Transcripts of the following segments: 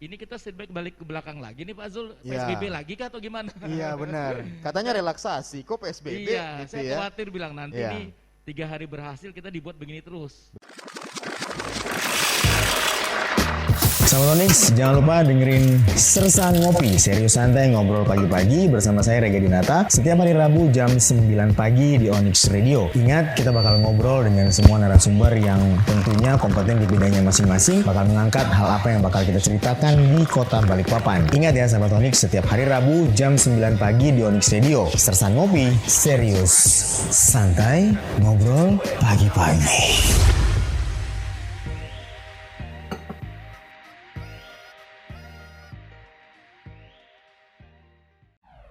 Ini kita setback balik ke belakang lagi nih Pak Zul, Ya, PSBB lagi kah atau gimana? iya benar. Katanya relaksasi, kok PSBB Iya, gitu saya ya? khawatir bilang nanti Iya. nih 3 hari berhasil kita dibuat begini terus. Sahabat Onyx, jangan lupa dengerin Sersan Ngopi, serius santai ngobrol pagi-pagi bersama saya Rega Dinata setiap hari Rabu jam 9 pagi di Onyx Radio. Ingat, kita bakal ngobrol dengan semua narasumber yang tentunya kompeten di bidangnya masing-masing, bakal mengangkat hal apa yang bakal kita ceritakan di kota Balikpapan. Ingat ya sahabat Onyx, setiap hari Rabu jam 9 pagi di Onyx Radio. Sersan Ngopi, serius santai ngobrol pagi-pagi.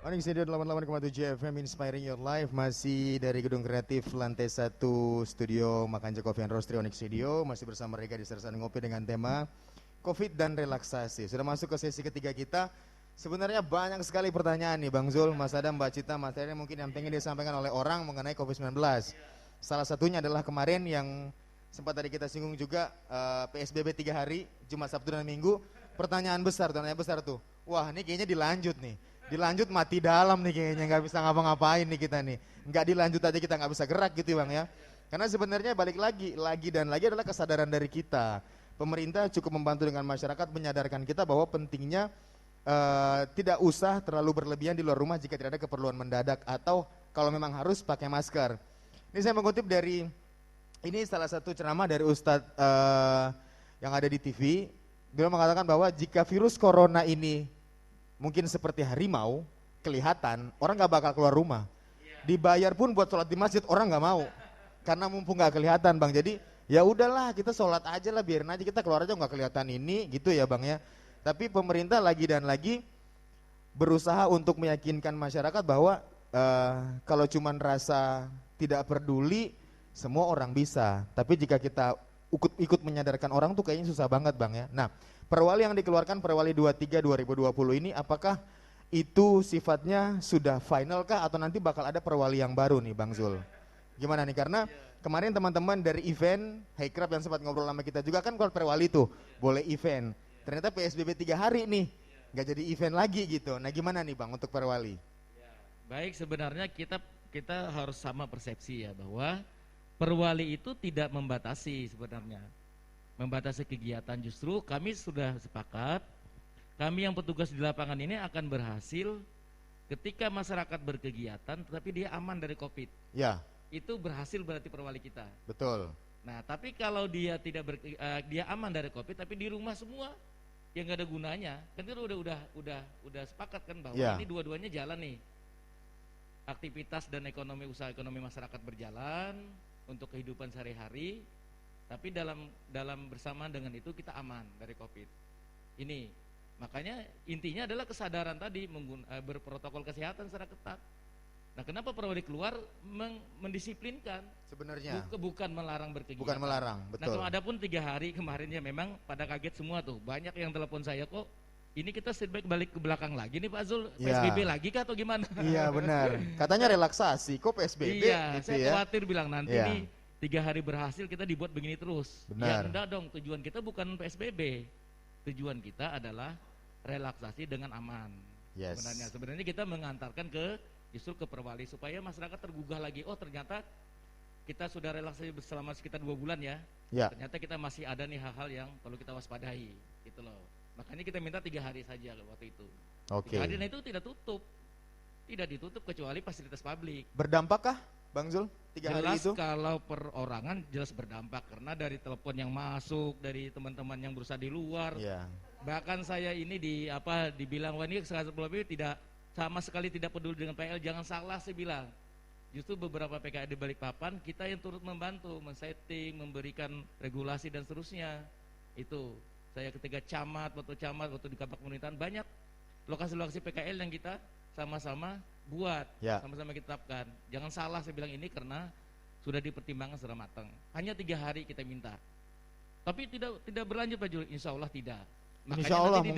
Onyx Radio 88,7 FM Inspiring Your Life, masih dari Gedung Kreatif lantai 1 Studio Makan Coffee and Roastery Onyx Radio, masih bersama Rega di Sersan Ngopi dengan tema Covid dan relaksasi. Sudah masuk ke sesi ketiga kita. Sebenarnya banyak sekali pertanyaan nih Bang Zul, Mas Adam, Mbak Cita, Mas Teri, mungkin yang pengen disampaikan oleh orang mengenai Covid-19. Salah satunya adalah kemarin yang sempat tadi kita singgung juga, PSBB 3 hari, Jumat, Sabtu, dan Minggu. Pertanyaan besar tuh, wah ini kayaknya dilanjut nih. Dilanjut mati dalam nih kayaknya, nggak bisa ngapa-ngapain nih kita nih. Nggak dilanjut aja kita nggak bisa gerak gitu Bang ya. Karena sebenarnya balik lagi dan lagi adalah kesadaran dari kita. Pemerintah cukup membantu dengan masyarakat menyadarkan kita bahwa pentingnya tidak usah terlalu berlebihan di luar rumah jika tidak ada keperluan mendadak, atau kalau memang harus pakai masker. Ini saya mengutip dari, ini salah satu ceramah dari Ustadz yang ada di TV. Beliau mengatakan bahwa jika virus corona ini mungkin seperti harimau, kelihatan, orang gak bakal keluar rumah. Dibayar pun buat sholat di masjid, orang gak mau. Karena mumpung gak kelihatan Bang, jadi ya udahlah kita sholat aja lah, biarin aja kita keluar aja gak kelihatan ini, gitu ya Bang ya. Tapi pemerintah lagi dan lagi berusaha untuk meyakinkan masyarakat bahwa kalau cuman rasa tidak peduli, semua orang bisa. Tapi jika kita ikut menyadarkan orang tuh kayaknya susah banget Bang ya. Nah, perwali yang dikeluarkan Perwali 23 2020 ini, apakah itu sifatnya sudah final kah atau nanti bakal ada perwali yang baru nih Bang Zul? Gimana nih, karena kemarin teman-teman dari event Highcraft yang sempat ngobrol sama kita juga kan, kalau perwali tuh boleh event. Ternyata PSBB 3 hari nih, nggak jadi event lagi gitu. Nah gimana nih Bang untuk perwali? Baik, sebenarnya kita harus sama persepsi ya, bahwa perwali itu tidak membatasi sebenarnya. Membatasi kegiatan, justru kami sudah sepakat, kami yang petugas di lapangan ini akan berhasil ketika masyarakat berkegiatan tetapi dia aman dari Covid. Ya. Itu berhasil berarti perwali kita. Betul. Nah, tapi kalau dia dia aman dari Covid tapi di rumah semua, yang gak ada gunanya. Kan itu udah sepakat kan bahwa ini dua-duanya jalan nih. Aktivitas dan usaha ekonomi masyarakat berjalan untuk kehidupan sehari-hari. Tapi dalam bersamaan dengan itu kita aman dari Covid. Ini makanya intinya adalah kesadaran tadi, berprotokol kesehatan secara ketat. Nah, kenapa perwali keluar mendisiplinkan? Sebenarnya bukan melarang berkegiatan. bukan melarang, Nah, betul. kalau ada pun 3 hari kemarinnya memang pada kaget semua tuh. Banyak yang telepon saya, kok ini kita setback balik ke belakang lagi nih Pak Zul, PSBB lagi kah atau gimana? Iya benar. Katanya relaksasi, kok PSBB Iya, gitu saya ya. khawatir bilang nanti nih 3 hari berhasil kita dibuat begini terus. Benar. Ya enggak dong, tujuan kita bukan PSBB. Tujuan kita adalah relaksasi dengan aman. Yes. Sebenarnya kita mengantarkan justru ke perwali supaya masyarakat tergugah lagi. Oh, ternyata kita sudah relaksasi selama sekitar 2 bulan ya. Ya. Ternyata kita masih ada nih hal-hal yang perlu kita waspadai gitu loh. Makanya kita minta 3 hari saja waktu itu. Oke. 3 hari itu tidak tutup. Tidak ditutup kecuali fasilitas publik. Berdampakkah Bang Zul 3 hari Jelas itu? kalau perorangan jelas berdampak, karena dari telepon yang masuk dari teman-teman yang berusaha di luar. Iya. Bahkan saya ini dibilang, wah ini sekali tidak sama sekali tidak peduli dengan PL. Jangan salah, saya bilang. Justru beberapa PKL di Balikpapan kita yang turut membantu, men-setting, memberikan regulasi dan seterusnya. Itu saya ketika waktu di Kabak Pemerintahan, banyak lokasi-lokasi PKL yang kita sama-sama buat, sama-sama kita tetapkan. Jangan salah, saya bilang ini karena sudah dipertimbangkan secara matang. Hanya 3 hari kita minta. Tapi tidak berlanjut Pak Jul, insya Allah tidak. Makanya Insya Allah nanti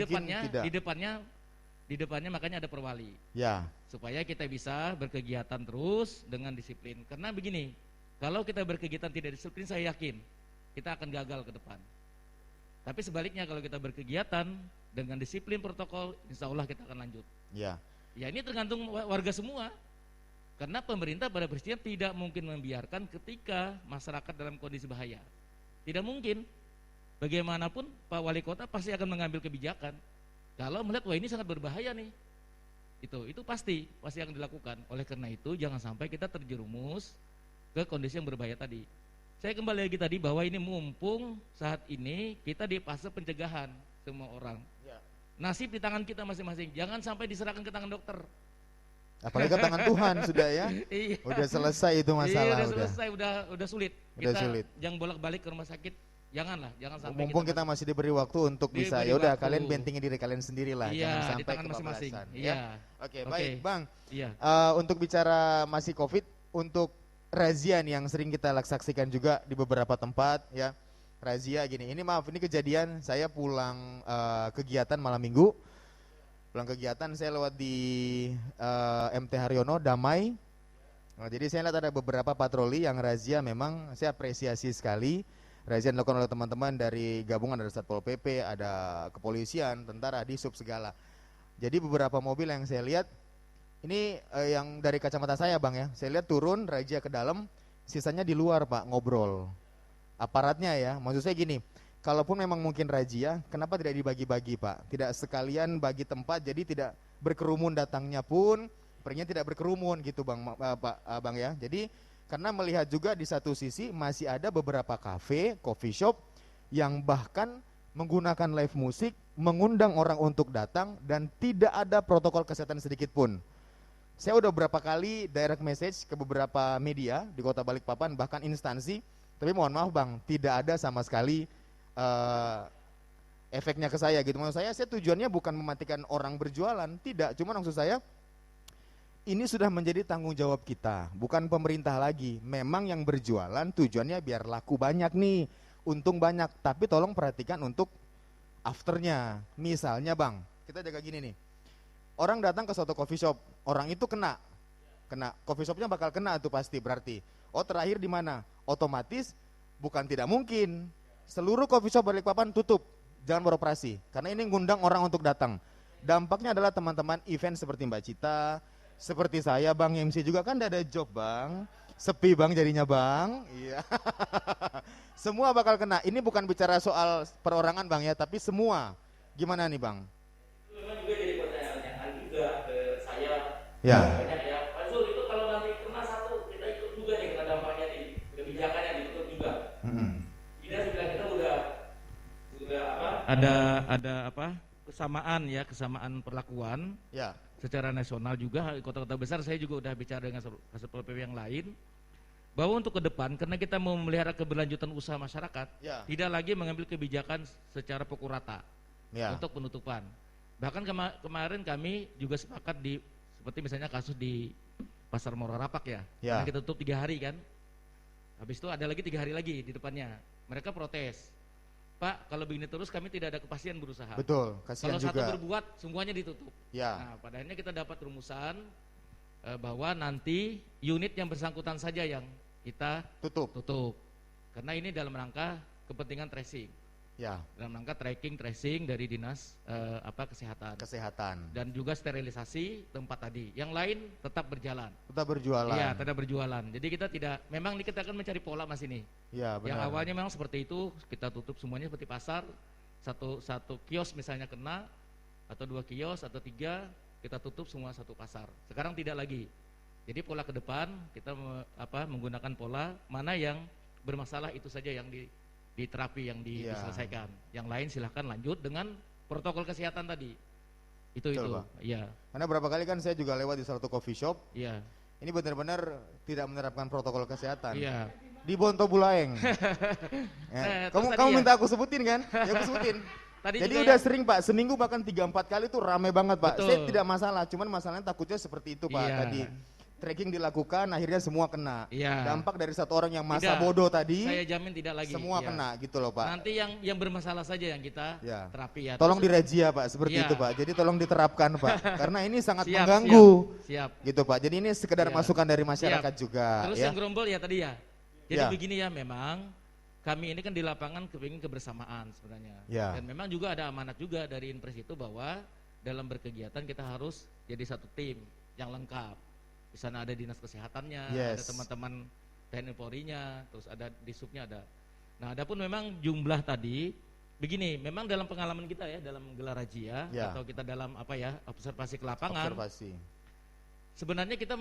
di depannya makanya ada perwali. Ya. Supaya kita bisa berkegiatan terus dengan disiplin. Karena begini, kalau kita berkegiatan tidak disiplin, saya yakin kita akan gagal ke depan. Tapi sebaliknya, kalau kita berkegiatan dengan disiplin protokol, insya Allah kita akan lanjut. Ya. Ya ini tergantung warga semua. Karena pemerintah pada prinsipnya tidak mungkin membiarkan ketika masyarakat dalam kondisi bahaya. Tidak mungkin. Bagaimanapun Pak Wali Kota pasti akan mengambil kebijakan. Kalau melihat wah ini sangat berbahaya nih. Itu pasti akan dilakukan. Oleh karena itu jangan sampai kita terjerumus ke kondisi yang berbahaya tadi. Saya kembali lagi tadi bahwa ini mumpung saat ini kita di fase pencegahan semua orang. Ya. Nasib di tangan kita masing-masing. Jangan sampai diserahkan ke tangan dokter. Apalagi ke tangan Tuhan sudah ya. Iya. Udah selesai itu masalah. Iya, udah selesai, udah sulit. Udah Kita sulit. yang bolak-balik ke rumah sakit. Jangan sampai Mumpung kita masih diberi waktu untuk bisa ya udah kalian bentingin diri kalian sendiri lah, iya, jangan di sampai tangan masing-masing. kebablasan. Iya. Oke, baik Bang. Iya. Untuk bicara masih COVID, untuk razia nih yang sering kita saksikan juga di beberapa tempat ya. Razia gini. Ini maaf, ini kejadian saya pulang kegiatan malam minggu. Pulang kegiatan saya lewat di MT Haryono Damai. Nah, jadi saya lihat ada beberapa patroli yang razia, memang saya apresiasi sekali. Razia yang dilakukan oleh teman-teman dari gabungan, ada Satpol PP, ada kepolisian, tentara, disub segala. Jadi beberapa mobil yang saya lihat, ini yang dari kacamata saya Bang ya, saya lihat turun razia ke dalam, sisanya di luar Pak, ngobrol. Aparatnya ya, maksud saya gini, kalaupun memang mungkin razia, kenapa tidak dibagi-bagi Pak? Tidak sekalian bagi tempat, jadi tidak berkerumun datangnya pun, perginya tidak berkerumun gitu Bang, Pak Bang ya. Jadi karena melihat juga di satu sisi masih ada beberapa kafe, coffee shop yang bahkan menggunakan live musik, mengundang orang untuk datang dan tidak ada protokol kesehatan sedikit pun. Saya udah berapa kali direct message ke beberapa media di Kota Balikpapan, bahkan instansi, tapi mohon maaf Bang, tidak ada sama sekali efeknya ke saya gitu. Maksud saya tujuannya bukan mematikan orang berjualan, tidak, cuma maksud saya ini sudah menjadi tanggung jawab kita, bukan pemerintah lagi. Memang yang berjualan tujuannya biar laku banyak nih, untung banyak, tapi tolong perhatikan untuk afternya. Misalnya Bang, kita jaga gini nih, orang datang ke suatu coffee shop, orang itu kena coffee shopnya bakal kena tuh pasti, berarti oh terakhir di mana? Otomatis bukan tidak mungkin seluruh coffee shop Balikpapan tutup, jangan beroperasi, karena ini ngundang orang untuk datang. Dampaknya adalah teman-teman event seperti Mbak Cita, seperti saya Bang MC juga kan ada job Bang, sepi Bang jadinya Bang, iya. Semua bakal kena. Ini bukan bicara soal perorangan Bang ya, tapi semua. Gimana nih Bang? Itu memang juga jadi pertanyaan juga ke saya. Ya. Banyak ya, Pak Zul itu kalau nanti kena satu, kita ikut juga nih kena dampaknya di kebijakannya ditutup juga. Tidak sebelah kita udah apa? Ada apa? Kesamaan perlakuan. Ya. Secara nasional juga, kota-kota besar saya juga udah bicara dengan Satpol PP yang lain, bahwa untuk ke depan karena kita mau memelihara keberlanjutan usaha masyarakat, Ya. tidak lagi mengambil kebijakan secara pukul rata Ya. untuk penutupan. Bahkan kemarin kami juga sepakat di seperti misalnya kasus di Pasar Mora Rapak ya, Ya. karena kita tutup 3 hari kan, habis itu ada lagi 3 hari lagi di depannya, mereka protes, Pak, kalau begini terus kami tidak ada kepastian berusaha. Betul, kasihan Kalau satu juga. berbuat, semuanya ditutup. Ya. Nah, pada akhirnya kita dapat rumusan bahwa nanti unit yang bersangkutan saja yang kita tutup. Karena ini dalam rangka kepentingan tracing. Ya. Dalam rangka tracing dari dinas kesehatan. Dan juga sterilisasi tempat tadi. Yang lain tetap berjalan. Tetap berjualan. Iya, tetap berjualan. Jadi kita tidak, memang kita akan mencari pola Mas ini. Ya, benar. Yang awalnya memang seperti itu, kita tutup semuanya seperti pasar. Satu kios misalnya kena, atau 2 kios atau 3, kita tutup semua satu pasar. Sekarang tidak lagi. Jadi pola ke depan kita menggunakan pola mana yang bermasalah itu saja yang diterapi, yang diselesaikan. Yang lain silahkan lanjut dengan protokol kesehatan tadi. Itu. Pak. Iya. Karena berapa kali kan saya juga lewat di suatu coffee shop. Iya. Ini benar-benar tidak menerapkan protokol kesehatan. Iya. Di Bonto Bulaeng. Ya. Kamu minta aku sebutin kan? Ya aku sebutin. Tadi Jadi juga udah sering Pak, seminggu bahkan 3-4 kali tuh rame banget Pak. Betul. Saya tidak masalah, cuman masalahnya takutnya seperti itu Pak. Iya. Tadi tracking dilakukan, akhirnya semua kena. Iya. Dampak dari satu orang yang masa Tidak. bodoh tadi, Saya jamin tidak lagi. semua Iya. kena gitu loh Pak. Nanti yang bermasalah saja yang kita Ya. terapi ya. Tolong Terus- dirajia Pak, seperti Iya. itu Pak. Jadi tolong diterapkan Pak, karena ini sangat Siap, mengganggu. Siap. Gitu Pak. Jadi ini sekedar Iya. masukan dari masyarakat Siap. juga. Terus ya. yang gerombol ya tadi ya. Jadi Ya. begini ya, memang kami ini kan di lapangan kepingin kebersamaan sebenarnya. Ya. Dan memang juga ada amanat juga dari Inpres itu bahwa dalam berkegiatan kita harus jadi satu tim yang lengkap. Di sana ada dinas kesehatannya, ada Yes. teman-teman TNI Polri-nya, terus ada disubnya ada. Nah, adapun memang jumlah tadi begini, memang dalam pengalaman kita ya dalam gelar razia Ya. atau kita dalam observasi ke lapangan, Observasi. sebenarnya kita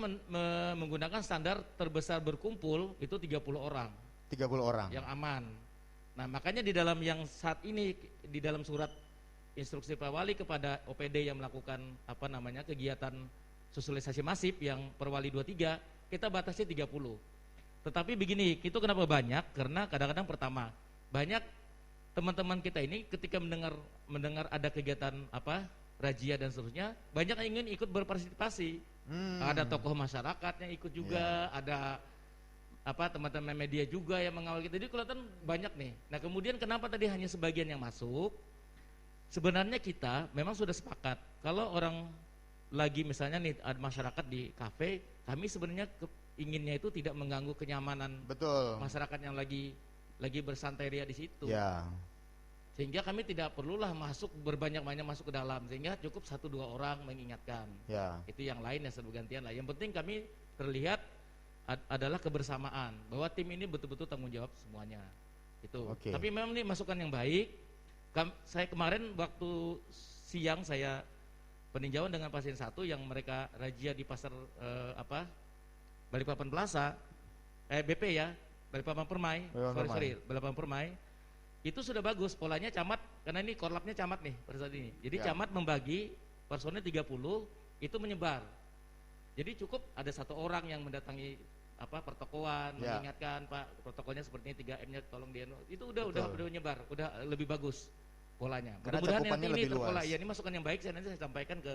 menggunakan standar terbesar berkumpul itu 30 orang 30 orang. yang aman. Nah, makanya di dalam yang saat ini di dalam surat instruksi Pak Wali kepada OPD yang melakukan kegiatan sosialisasi masif yang Perwali 23, kita batasi 30. Tetapi begini, itu kenapa banyak? Karena kadang-kadang pertama, banyak teman-teman kita ini ketika mendengar ada kegiatan razia dan seterusnya, banyak yang ingin ikut berpartisipasi. Ada tokoh masyarakat yang ikut juga, ada teman-teman media juga yang mengawal kita. Jadi kelihatan banyak nih. Nah, kemudian kenapa tadi hanya sebagian yang masuk? Sebenarnya kita memang sudah sepakat kalau orang lagi misalnya nih ada masyarakat di kafe, kami sebenarnya inginnya itu tidak mengganggu kenyamanan Betul. masyarakat yang lagi bersantai ria di situ. Ya. Sehingga kami tidak perlulah berbanyak-banyak masuk ke dalam, sehingga cukup 1-2 orang mengingatkan. Ya. Itu yang lain ya gantian lah. Yang penting kami terlihat adalah kebersamaan bahwa tim ini betul-betul tanggung jawab semuanya. Itu. Oke. Tapi memang ini masukan yang baik. Saya kemarin waktu siang saya peninjauan dengan pasien satu yang mereka razia di pasar Balikpapan Plaza, BP ya, Balikpapan Permai, Balikpapan Permai. Itu sudah bagus polanya camat, karena ini korlapnya camat nih pada saat ini. Jadi camat membagi personil 30 itu menyebar. Jadi cukup ada 1 orang yang mendatangi pertokoan, mengingatkan Pak protokolnya seperti ini 3M-nya tolong itu udah menyebar, udah lebih bagus polanya. Karena Mudah-mudahan cakupannya nanti ini lebih terpola. luas. Ya, ini masukan yang baik saya sampaikan ke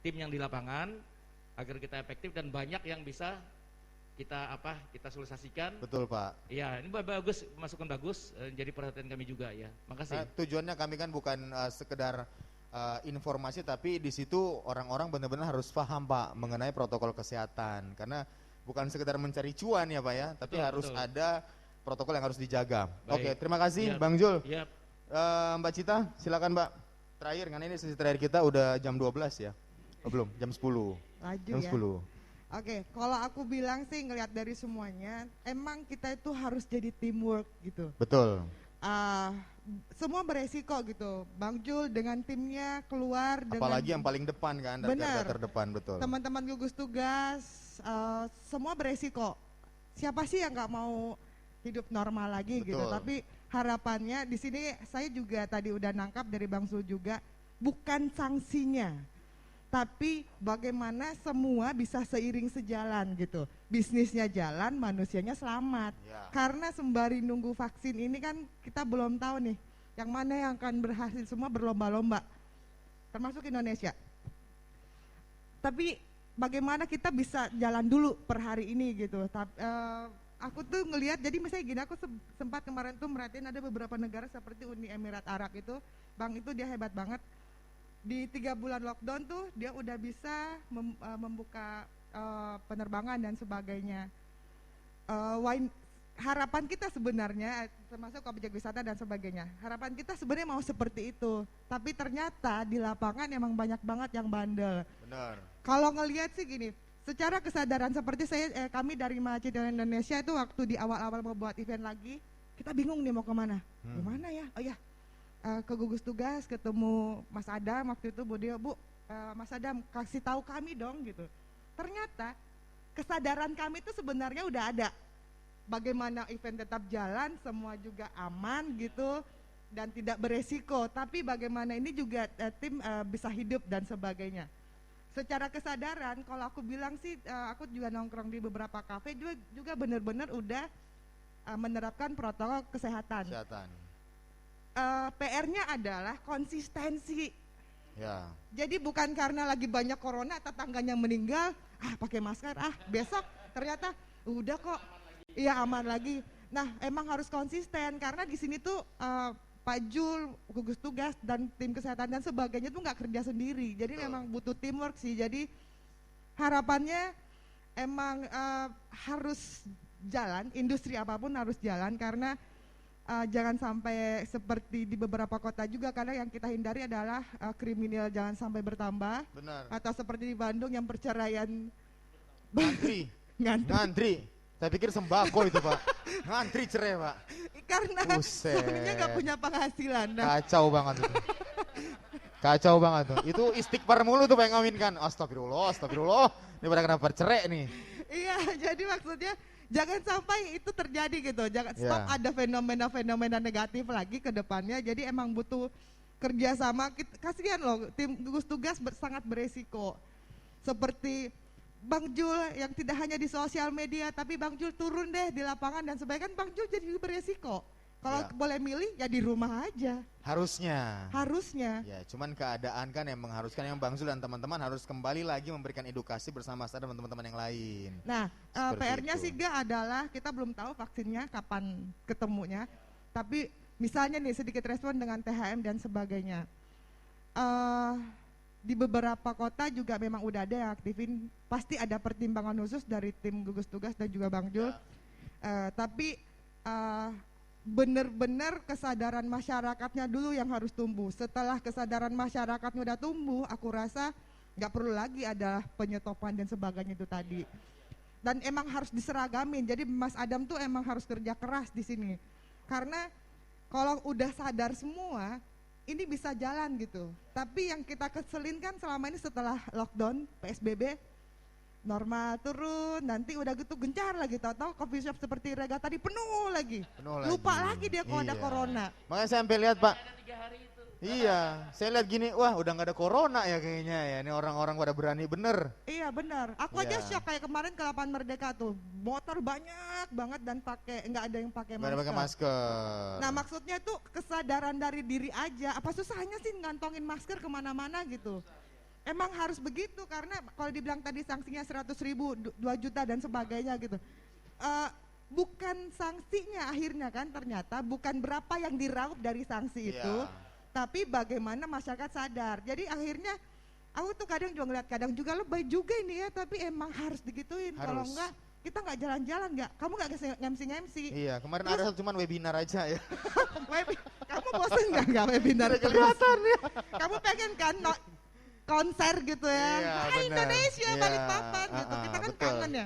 tim yang di lapangan agar kita efektif dan banyak yang bisa kita sosialisasikan. Betul, Pak. Iya, ini bagus, masukan bagus, jadi perhatian kami juga ya. Makasih. Nah, tujuannya kami kan bukan sekedar informasi, tapi di situ orang-orang benar-benar harus paham, Pak, mengenai protokol kesehatan. Karena bukan sekedar mencari cuan ya, Pak ya, tapi harus ada protokol yang harus dijaga. Baik. Oke, terima kasih, Iya. Bang Jul. Iya. Mbak Cita, silakan, Mbak. Terakhir, karena ini sesi terakhir kita udah jam 12 ya. Oh, belum, jam 10. Laju Jam ya. 10. Oke, kalau aku bilang sih ngelihat dari semuanya, emang kita itu harus jadi teamwork gitu. Betul. Semua beresiko gitu. Bang Jul dengan timnya keluar Apalagi dengan yang paling depan kan, Benar. garda terdepan, betul. teman-teman gugus tugas, semua beresiko. Siapa sih yang nggak mau hidup normal lagi gitu? Betul. Tapi harapannya di sini saya juga tadi udah nangkap dari Bang Sul juga, bukan sanksinya, tapi bagaimana semua bisa seiring sejalan gitu. Bisnisnya jalan, manusianya selamat. Ya. Karena sembari nunggu vaksin ini kan kita belum tahu nih yang mana yang akan berhasil, semua berlomba-lomba, termasuk Indonesia. Tapi bagaimana kita bisa jalan dulu per hari ini gitu. Aku tuh ngelihat, jadi misalnya gini, aku sempat kemarin tuh merhatiin ada beberapa negara seperti Uni Emirat Arab itu, Bang itu dia hebat banget. Di 3 bulan lockdown tuh dia udah bisa membuka penerbangan dan sebagainya. Harapan kita sebenarnya termasuk objek wisata dan sebagainya, harapan kita sebenarnya mau seperti itu, tapi ternyata di lapangan emang banyak banget yang bandel. Benar. Kalau ngelihat sih gini, secara kesadaran seperti kami dari Mahasiswa Indonesia itu waktu di awal-awal mau buat event lagi, kita bingung nih mau kemana. Gimana ya? Oh ya, ke gugus tugas ketemu Mas Adam waktu itu, Bu, Mas Adam kasih tahu kami dong gitu. Ternyata kesadaran kami itu sebenarnya udah ada. Bagaimana event tetap jalan, semua juga aman gitu dan tidak beresiko. Tapi bagaimana ini juga tim bisa hidup dan sebagainya. Secara kesadaran, kalau aku bilang sih, aku juga nongkrong di beberapa kafe juga benar-benar udah menerapkan protokol kesehatan. PR-nya adalah konsistensi. Ya. Jadi bukan karena lagi banyak corona tetangganya meninggal, pakai masker, besok ternyata udah kok, iya aman lagi. Nah emang harus konsisten karena di sini tuh Pak Jul, gugus tugas dan tim kesehatan dan sebagainya tuh nggak kerja sendiri. Jadi memang butuh teamwork sih. Jadi harapannya emang harus jalan, industri apapun harus jalan karena jangan sampai seperti di beberapa kota juga, karena yang kita hindari adalah kriminal jangan sampai bertambah. Benar. Atau seperti di Bandung yang perceraian Ngantri. ngantri Ngantri. Saya pikir sembako itu Pak. Ngantri cerai Pak. karena Buset. suaminya nggak punya penghasilan. Nah, Kacau banget itu. Kacau banget tuh. Itu istighfar mulu tuh pengen ngawinkan. Astagfirullah, astagfirullah. Ini pada kenapa cerai nih. iya, jadi maksudnya jangan sampai itu terjadi gitu. Jangan stop Ya. ada fenomena-fenomena negatif lagi ke depannya. Jadi emang butuh kerjasama. Kasihan loh, tim gugus tugas sangat beresiko. Seperti Bang Jul yang tidak hanya di sosial media, tapi Bang Jul turun deh di lapangan dan sebagainya. Kan Bang Jul jadi beresiko. Kalau Ya. boleh milih ya di rumah aja. Harusnya. Harusnya. Ya, cuman keadaan kan yang mengharuskan yang Bang Zul dan teman-teman harus kembali lagi memberikan edukasi bersama saya dan teman-teman yang lain. Nah, Seperti PR-nya itu. sih Ga adalah kita belum tahu vaksinnya kapan ketemunya. Tapi misalnya nih sedikit respon dengan THM dan sebagainya. Di beberapa kota juga memang udah ada yang aktifin. Pasti ada pertimbangan khusus dari tim gugus tugas dan juga Bang Jul. Tapi benar-benar kesadaran masyarakatnya dulu yang harus tumbuh. Setelah kesadaran masyarakatnya udah tumbuh, aku rasa nggak perlu lagi ada penyetopan dan sebagainya itu tadi. Dan emang harus diseragamin. Jadi Mas Adam tuh emang harus kerja keras di sini. Karena kalau udah sadar semua, ini bisa jalan gitu. Tapi yang kita keselin kan selama ini setelah lockdown, PSBB, normal turun, nanti udah gitu gencar lagi, tahu-tahu coffee shop seperti Rega tadi penuh lagi. Lupa lagi dia kalau ada Iya. corona. Makanya saya sampai lihat Pak. Iya, saya lihat gini, wah udah nggak ada corona ya kayaknya ya. Ini orang-orang pada berani bener. Iya benar. Aku aja Iya. shock kayak kemarin ke Lapangan Merdeka tuh, motor banyak banget dan nggak ada yang pakai Nggak ada pakai masker. masker. Nah maksudnya tuh kesadaran dari diri aja. Apa susahnya sih ngantongin masker kemana-mana gitu? Emang harus begitu karena kalau dibilang tadi sanksinya 100.000, 2 juta dan sebagainya gitu. Bukan sanksinya akhirnya kan ternyata bukan berapa yang diraup dari sanksi itu, Iya. tapi bagaimana masyarakat sadar. Jadi akhirnya aku tuh kadang juga ngeliat, kadang juga lebay juga ini ya, tapi emang harus digituin. Kalau Harus. enggak kita nggak jalan-jalan nggak, kamu nggak ngemsi-ngemsi. Iya, kemarin ada cuman webinar aja ya. Kamu bosen nggak webinar Udah terus? kelihatan ya. Kamu pengen kan konser gitu ya? Iya, Hai benar. Indonesia, Iya, Balikpapan gitu. Kita kan betul. kangen ya.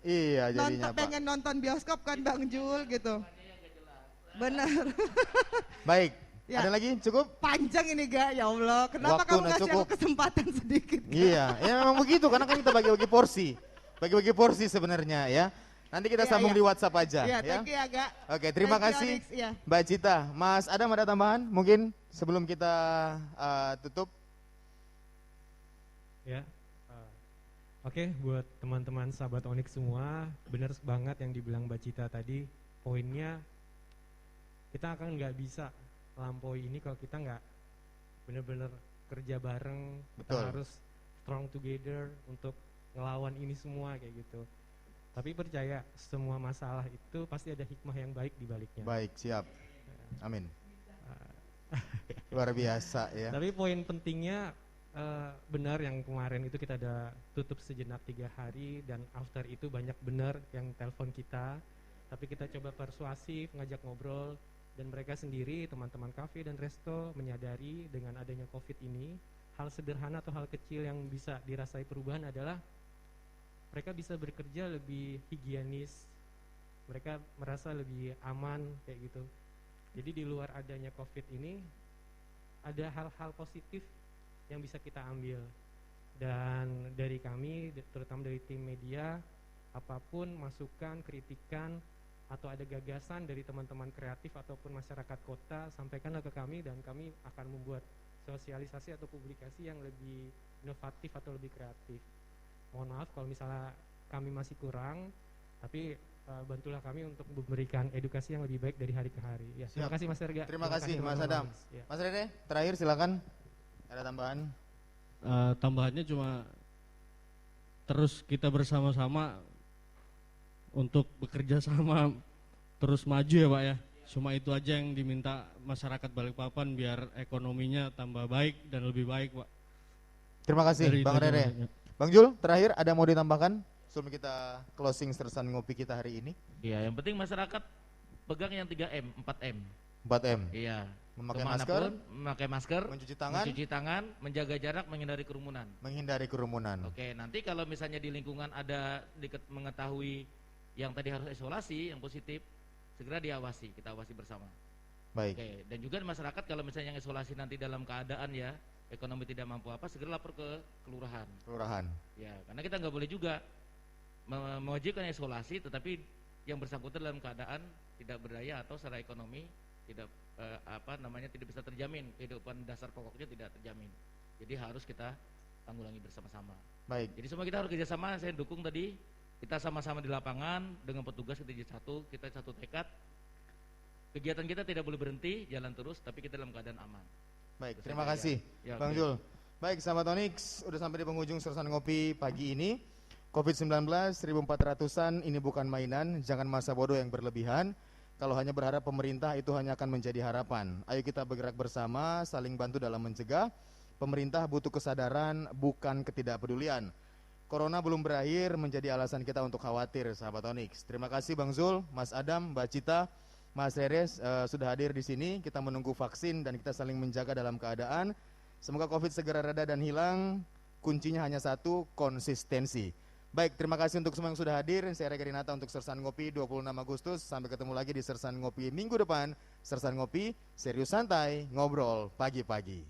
Iya jadinya Pak. Pengen nonton bioskop kan Bang Jul gitu. Bener. Baik, Ya. ada lagi cukup? Panjang ini Ga, ya Allah. Kenapa Waktu kamu udah ngasih cukup. aku kesempatan sedikit? Ga? Iya, ya memang begitu karena kan kita bagi-bagi porsi. Bagi-bagi porsi sebenarnya ya. Nanti kita Iya, sambung iya. di WhatsApp aja Iya, ya. thank you ya Ga. Oke, terima Thank you, kasih Alex. Iya. Mbak Cita. Mas Adam ada tambahan mungkin sebelum kita tutup? Ya, oke buat teman-teman sahabat Onyx semua, benar banget yang dibilang Mbak Cita tadi. Poinnya kita akan nggak bisa melampaui ini kalau kita nggak benar-benar kerja bareng. Kita Betul. harus strong together untuk ngelawan ini semua kayak gitu. Tapi percaya semua masalah itu pasti ada hikmah yang baik di baliknya. Baik, siap. Amin. Luar biasa ya. Tapi poin pentingnya benar yang kemarin itu kita ada tutup sejenak 3 hari dan after itu banyak benar yang telepon kita, tapi kita coba persuasif, ngajak ngobrol dan mereka sendiri teman-teman kafe dan resto menyadari dengan adanya COVID ini hal sederhana atau hal kecil yang bisa dirasai perubahan adalah mereka bisa bekerja lebih higienis, mereka merasa lebih aman kayak gitu. Jadi di luar adanya COVID ini ada hal-hal positif yang bisa kita ambil, dan dari kami terutama dari tim media, apapun masukan, kritikan atau ada gagasan dari teman-teman kreatif ataupun masyarakat kota, sampaikanlah ke kami dan kami akan membuat sosialisasi atau publikasi yang lebih inovatif atau lebih kreatif. Mohon maaf kalau misalnya kami masih kurang, tapi bantulah kami untuk memberikan edukasi yang lebih baik dari hari ke hari. Ya, terima Siap. kasih Mas Erga. Terima kasih Mas teman-teman Adam. Onyx. Ya. Mas Rene, terakhir silakan. Ada tambahan? Tambahannya cuma terus kita bersama-sama untuk bekerja sama terus maju ya Pak ya. Cuma itu aja yang diminta masyarakat Balikpapan biar ekonominya tambah baik dan lebih baik Pak. Terima kasih Dari Bang itu aja, Rene. Pak. Bang Jul, terakhir ada mau ditambahkan? sebelum kita closing sersan ngopi kita hari ini? Iya, yang penting masyarakat pegang yang 3M, 4M. 4M. Iya. Memakai Kemanapun, masker, memakai masker, mencuci tangan, menjaga jarak, menghindari kerumunan. menghindari kerumunan. Oke, nanti kalau misalnya di lingkungan ada mengetahui yang tadi harus isolasi, yang positif, segera diawasi, kita awasi bersama. Baik. Oke, dan juga masyarakat kalau misalnya yang isolasi nanti dalam keadaan ya ekonomi tidak mampu apa, segera lapor ke kelurahan. Kelurahan. Ya, karena kita nggak boleh juga mewajibkan isolasi, tetapi yang bersangkutan dalam keadaan tidak berdaya atau secara ekonomi tidak tidak bisa terjamin, kehidupan dasar pokoknya tidak terjamin. Jadi harus kita tanggulangi bersama-sama. Baik. Jadi semua kita harus kerjasama. Saya dukung tadi, kita sama-sama di lapangan dengan petugas, kita jadi satu, kita satu tekad. Kegiatan kita tidak boleh berhenti, jalan terus, tapi kita dalam keadaan aman. Baik, terima kasih Ya, Bang oke. Jul. Baik, sahabat Onyx, udah sampai di penghujung sersan ngopi pagi ini. COVID-19 1400-an ini bukan mainan, jangan masa bodoh yang berlebihan. Kalau hanya berharap pemerintah itu hanya akan menjadi harapan. Ayo kita bergerak bersama, saling bantu dalam mencegah. Pemerintah butuh kesadaran, bukan ketidakpedulian. Corona belum berakhir menjadi alasan kita untuk khawatir, sahabat Onyx. Terima kasih Bang Zul, Mas Adam, Mbak Cita, Mas Reres sudah hadir di sini. Kita menunggu vaksin dan kita saling menjaga dalam keadaan. Semoga COVID segera reda dan hilang. Kuncinya hanya satu, konsistensi. Baik, terima kasih untuk semua yang sudah hadir. Saya Rega Dinata untuk Sersan Ngopi 26 Agustus. Sampai ketemu lagi di Sersan Ngopi minggu depan. Sersan Ngopi, serius santai, ngobrol pagi-pagi.